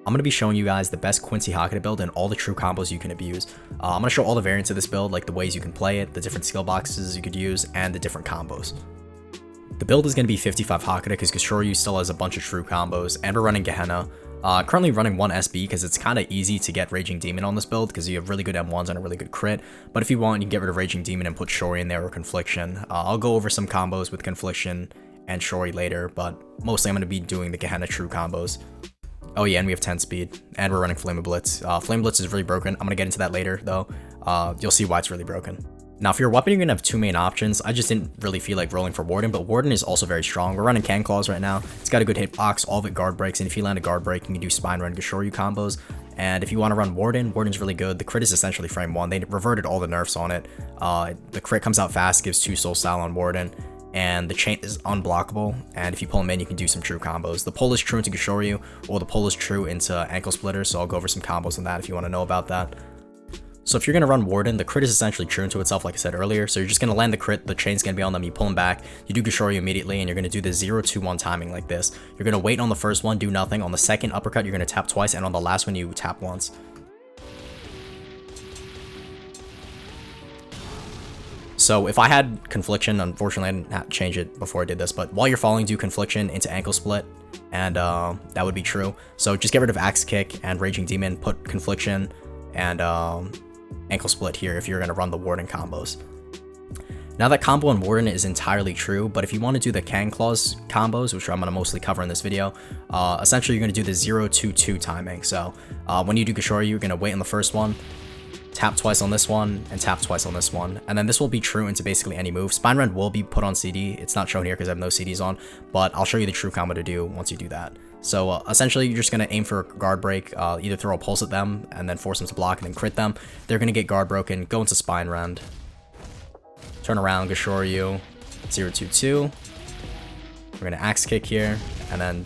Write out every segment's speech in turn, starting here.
I'm going to be showing you guys the best Quincy Hakuda build and all the true combos you can abuse. I'm going to show all the variants of this build, like the ways you can play it, the different skill boxes you could use, and the different combos. The build is going to be 55 Hakuda because Gashoryu still has a bunch of true combos, and we're running Gehenna. Currently running 1 SB because it's kind of easy to get Raging Demon on this build because you have really good M1s and a really good crit. But if you want, you can get rid of Raging Demon and put Shori in there or Confliction. I'll go over some combos with Confliction and Shori later, but mostly I'm going to be doing the Gehenna true combos. Oh yeah, and we have 10 speed, and we're running Flame Blitz. Flame Blitz is really broken. I'm going to get into that later, though. You'll see why it's really broken. Now, for your weapon, you're going to have 2 main options. I just didn't really feel like rolling for Warden, but Warden is also very strong. We're running Can Claws right now. It's got a good hitbox, all of it guard breaks, and if you land a guard break, you can do Spine Run Gashoryu combos. And if you want to run Warden, Warden's really good. The crit is essentially frame 1. They reverted all the nerfs on it. The crit comes out fast, gives 2 soul style on Warden, and the chain is unblockable, and if you pull him in, you can do some true combos. The pull is true into Gashoryu, or the pull is true into Ankle Splitter, so I'll go over some combos on that if you want to know about that. So if you're going to run Warden, the crit is essentially true into itself, like I said earlier, so you're just going to land the crit, the chain's going to be on them, you pull them back, you do Gashoryu immediately, and you're going to do the 0-2-1 timing like this. You're going to wait on the first one, do nothing, on the second uppercut, you're going to tap twice, and on the last one, you tap once. So if I had Confliction, unfortunately I didn't have to change it before I did this, but while you're falling, do Confliction into Ankle Split, and that would be true. So just get rid of Axe Kick and Raging Demon, put Confliction and Ankle Split here if you're going to run the Warden combos. Now that combo on Warden is entirely true, but if you want to do the Can Claws combos, which I'm going to mostly cover in this video, essentially you're going to do the 0-2-2 timing. So when you do Gashoryu, you're going to wait on the first one, tap twice on this one, and tap twice on this one. And then this will be true into basically any move. Spine Rend will be put on CD. It's not shown here because I have no CDs on, but I'll show you the true combo to do once you do that. So essentially, you're just going to aim for guard break, either throw a pulse at them, and then force them to block, and then crit them. They're going to get guard broken, go into Spine Rend, turn around, Gashoryu, 0-2-2. We're going to Axe Kick here, and then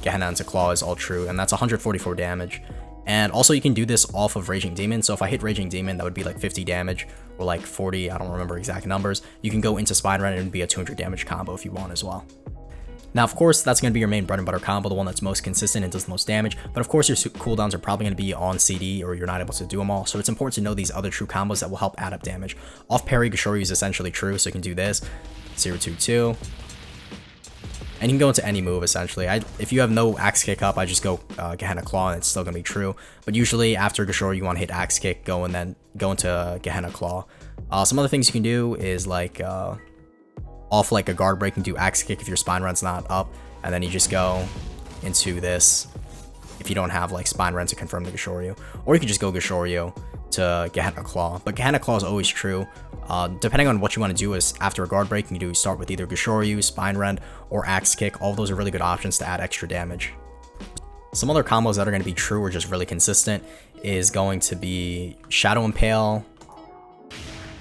Gehenna into Claw is all true, and that's 144 damage. And also you can do this off of Raging Demon, so if I hit Raging Demon, that would be like 50 damage, or like 40, I don't remember exact numbers. You can go into Spine Rend and be a 200 damage combo if you want as well. Now, of course, that's going to be your main bread and butter combo, the one that's most consistent and does the most damage, but of course your cooldowns are probably going to be on CD, or you're not able to do them all, so it's important to know these other true combos that will help add up damage. Off parry, Gashoryu is essentially true, so you can do this, 0-2-2. And you can go into any move, essentially. If you have no Axe Kick up, I just go Gehenna Claw, and it's still going to be true. But usually, after Gashoryu, you want to hit Axe Kick, go and then go into Gehenna Claw. Some other things you can do is, like, off like a guard break and do Axe Kick if your Spine Rend's not up. And then you just go into this if you don't have, like, Spine Rend to confirm the Gashoryu. Or you can just go Gashoryu to Gehenna Claw. But Gehenna Claw is always true. Depending on what you want to do is after a guard break, you can do start with either Gashoryu, Spine Rend, or Axe Kick. All of those are really good options to add extra damage. Some other combos that are going to be true or just really consistent is going to be Shadow Impale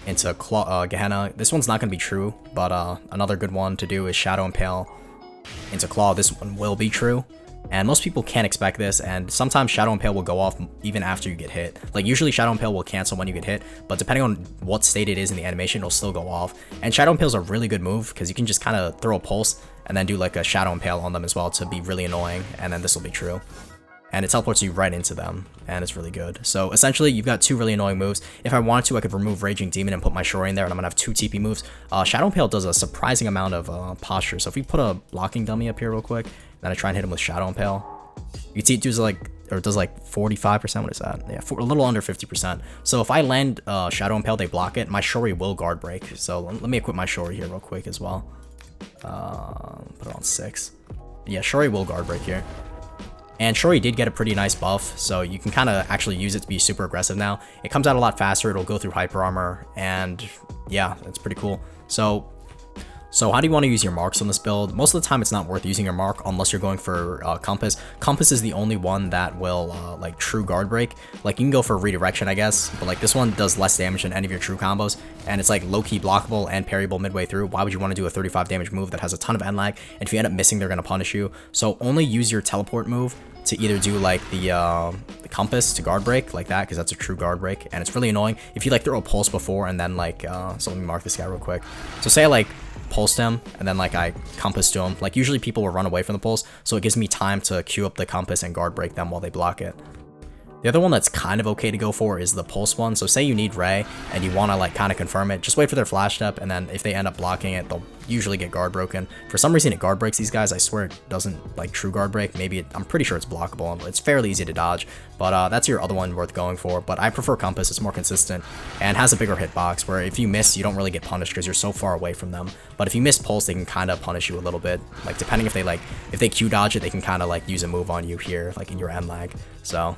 into Claw, Gehenna. This one's not going to be true, but another good one to do is Shadow Impale into Claw. This one will be true. And most people can't expect this, and sometimes Shadow Impale will go off even after you get hit. Like, usually Shadow Impale will cancel when you get hit, but depending on what state it is in the animation, it'll still go off. And Shadow Impale is a really good move, because you can just kind of throw a pulse, and then do like a Shadow Impale on them as well to be really annoying, and then this will be true. And it teleports you right into them, and it's really good. So essentially, you've got 2 really annoying moves. If I wanted to, I could remove Raging Demon and put my Shori in there, and I'm going to have 2 TP moves. Shadow Impale does a surprising amount of posture, so if we put a blocking dummy up here real quick, then I try and hit him with Shadow Impale, you can see it does like 45%, what is that? Yeah, a little under 50%. So if I land Shadow Impale, they block it, my Shori will guard break. So let me equip my Shori here real quick as well. Put it on 6. Yeah, Shori will guard break here. And Shori did get a pretty nice buff, so you can kind of actually use it to be super aggressive now. It comes out a lot faster, it'll go through Hyper Armor, and yeah, it's pretty cool. So how do you want to use your marks on this build? Most of the time it's not worth using your mark unless you're going for Compass. Compass is the only one that will like true guard break. Like, you can go for redirection, I guess, but like this one does less damage than any of your true combos, and it's like low-key blockable and parryable midway through. Why would you want to do a 35 damage move that has a ton of end lag, and if you end up missing, they're going to punish you? So only use your teleport move to either do like the compass to guard break like that, because that's a true guard break, and it's really annoying if you like throw a pulse before and then like so let me mark this guy real quick. So say I like pulsed him and then like I compass to him, like usually people will run away from the pulse, so it gives me time to queue up the compass and guard break them while they block it. The other one that's kind of okay to go for is the pulse one. So say you need Ray and you want to like kind of confirm it, just wait for their flash step, and then if they end up blocking it, they'll usually get guard broken. For some reason it guard breaks these guys. I swear it doesn't like true guard break. Maybe I'm pretty sure it's blockable. It's fairly easy to dodge, but that's your other one worth going for. But I prefer compass. It's more consistent and has a bigger hitbox, where if you miss, you don't really get punished because you're so far away from them. But if you miss pulse, they can kind of punish you a little bit. Like depending if they Q dodge it, they can kind of like use a move on you here, like in your end lag. So.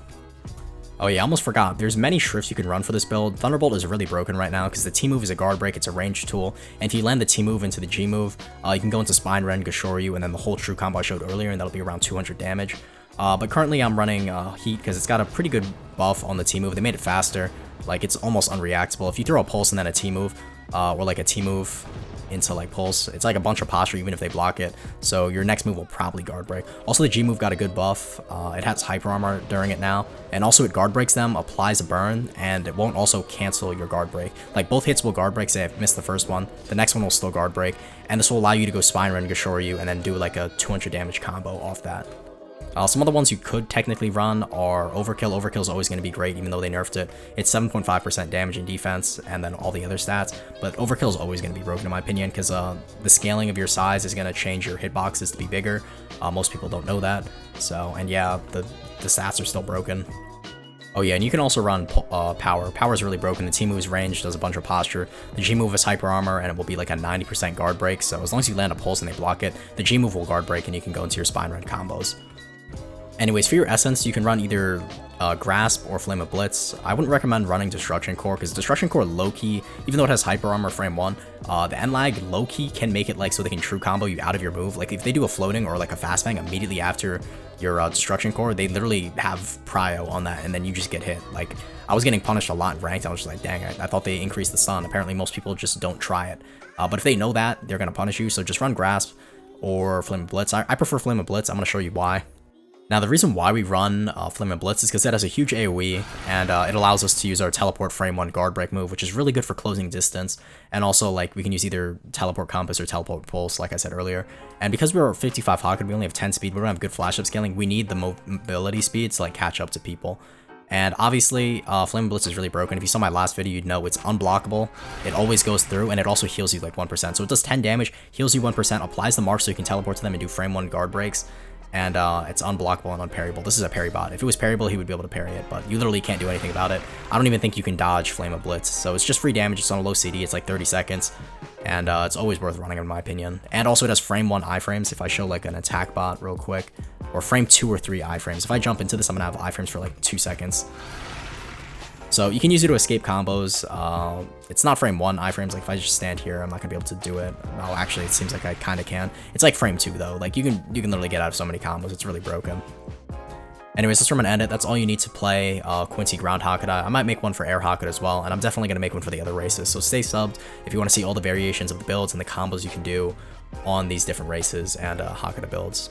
Oh yeah, I almost forgot. There's many Schrifts you can run for this build. Thunderbolt is really broken right now because the T move is a guard break, it's a ranged tool, and if you land the T move into the G move, you can go into Spine Ren, Gashoryu, and then the whole true combo I showed earlier, and that'll be around 200 damage. But currently I'm running Heat because it's got a pretty good buff on the T move. They made it faster, like it's almost unreactable. If you throw a pulse and then a T move, or like a T move into like pulse, it's like a bunch of posture even if they block it, so your next move will probably guard break. Also the G move got a good buff, it has hyper armor during it now, and also it guard breaks them, applies a burn, and it won't also cancel your guard break. Like both hits will guard break. Say I've missed the first one, the next one will still guard break, and this will allow you to go Spine Ren, Gashoryu, and then do like a 200 damage combo off that. Some other ones you could technically run are Overkill. Overkill is always going to be great, even though they nerfed it. It's 7.5% damage and defense, and then all the other stats. But Overkill is always going to be broken, in my opinion, because the scaling of your size is going to change your hitboxes to be bigger. Most people don't know that. So, and yeah, the stats are still broken. Oh yeah, and you can also run Power. Power is really broken. The T move's range, does a bunch of posture. The G move is hyper armor, and it will be like a 90% guard break. So as long as you land a pulse and they block it, the G move will guard break, and you can go into your Spine Ren combos. Anyways, for your essence, you can run either Grasp or Flame of Blitz. I wouldn't recommend running Destruction Core, because Destruction Core low-key, even though it has Hyper Armor frame 1, the end lag low-key can make it like so they can true combo you out of your move. Like if they do a floating or like a fast bang immediately after your Destruction Core, they literally have prio on that, and then you just get hit. Like I was getting punished a lot in ranked. I was just like, dang, I thought they increased the stun. Apparently most people just don't try it. But if they know that, they're going to punish you, so just run Grasp or Flame of Blitz. I prefer Flame of Blitz. I'm going to show you why. Now, the reason why we run Flame and Blitz is because it has a huge AoE, and it allows us to use our Teleport Frame 1 guard break move, which is really good for closing distance, and also, like, we can use either Teleport Compass or Teleport Pulse, like I said earlier. And because we're 55 Hakuda, we only have 10 speed, we don't have good flash up scaling, we need the mobility speed to, like, catch up to people. And obviously, Flame and Blitz is really broken. If you saw my last video, you'd know it's unblockable. It always goes through, and it also heals you, like, 1%. So it does 10 damage, heals you 1%, applies the mark so you can teleport to them and do frame 1 guard breaks. And it's unblockable and unparryable. This is a parry bot. If it was parryable, he would be able to parry it, but you literally can't do anything about it. I don't even think you can dodge Flame of Blitz, so it's just free damage. It's on a low CD, it's like 30 seconds, and it's always worth running in my opinion. And also it has frame 1 iframes. If I show like an attack bot real quick, or frame 2 or 3 iframes. If I jump into this, I'm gonna have iframes for like 2 seconds. So you can use it to escape combos. It's not frame 1 iframes. Like if I just stand here, I'm not gonna be able to do it. No, actually, it seems like I kind of can. It's like frame 2 though. Like you can literally get out of so many combos. It's really broken. Anyways, that's where I'm gonna end it. That's all you need to play Quincy Ground Hakuda. I might make one for Air Hakuda as well, and I'm definitely gonna make one for the other races. So stay subbed if you want to see all the variations of the builds and the combos you can do on these different races and Hakuda builds.